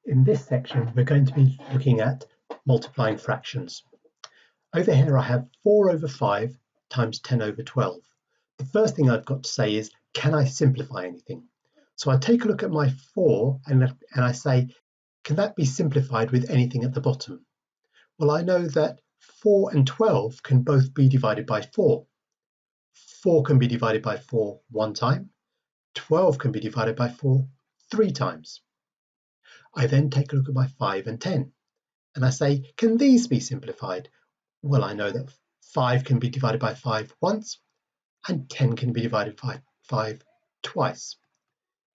In this section, we're going to be looking at multiplying fractions. Over here, I have 4 over 5 times 10 over 12. The first thing I've got to say is, can I simplify anything? So I take a look at my 4 and I say, can that be simplified with anything at the bottom? Well, I know that 4 and 12 can both be divided by 4. 4 can be divided by 4 one time. 12 can be divided by 4 3 times. I then take a look at my 5 and 10 and I say, can these be simplified? Well, I know that 5 can be divided by 5 once and 10 can be divided by 5 twice.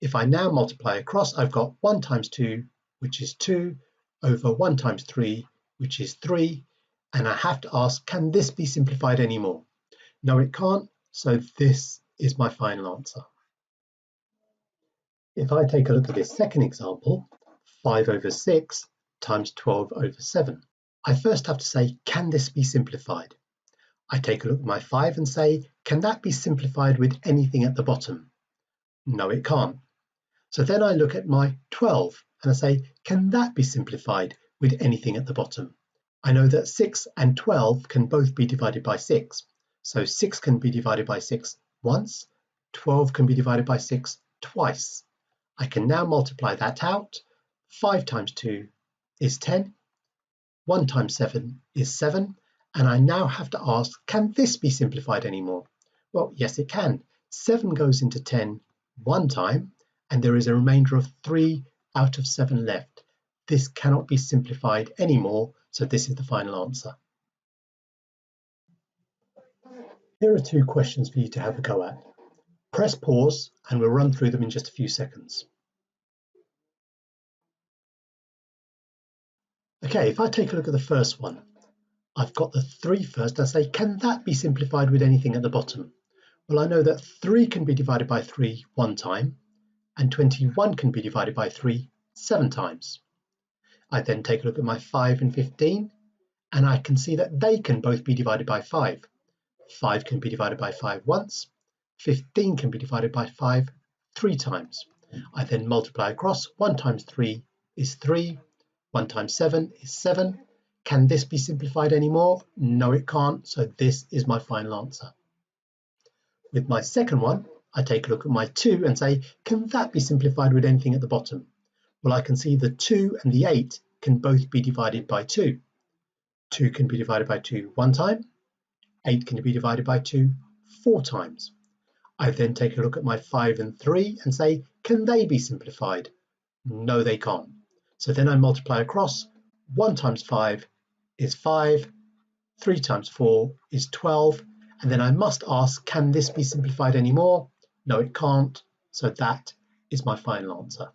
If I now multiply across, I've got 1 times 2, which is 2, over 1 times 3, which is 3, and I have to ask, can this be simplified anymore? No, it can't, so this is my final answer. If I take a look at this second example, 5 over 6 times 12 over 7, I first have to say, can this be simplified? I take a look at my 5 and say, can that be simplified with anything at the bottom? No, it can't. So then I look at my 12 and I say, can that be simplified with anything at the bottom? I know that 6 and 12 can both be divided by 6. So 6 can be divided by 6 once, 12 can be divided by 6 twice. I can now multiply that out. 5 times 2 is 10, 1 times 7 is 7, and I now have to ask, can this be simplified anymore? Well, yes, it can. 7 goes into 10 one time, and there is a remainder of 3 out of 7 left. This cannot be simplified anymore, so this is the final answer. Here are 2 questions for you to have a go at. Press pause, and we'll run through them in just a few seconds. Okay, if I take a look at the first one, I've got the 3 first. I say, can that be simplified with anything at the bottom? Well, I know that 3 can be divided by 3 one time, and 21 can be divided by 3 7 times. I then take a look at my 5 and 15, and I can see that they can both be divided by 5. 5 can be divided by 5 once, 15 can be divided by 5 3 times. I then multiply across. 1 times 3 is 3, 1 times 7 is 7. Can this be simplified anymore? No, it can't, so this is my final answer. With my second one, I take a look at my 2 and say, can that be simplified with anything at the bottom? Well, I can see the 2 and the 8 can both be divided by 2. 2 can be divided by 2 one time, 8 can be divided by 2 4 times. I then take a look at my 5 and 3 and say, can they be simplified? No, they can't. So then I multiply across. 1 times 5 is 5, 3 times 4 is 12, and then I must ask, can this be simplified anymore? No, it can't, so that is my final answer.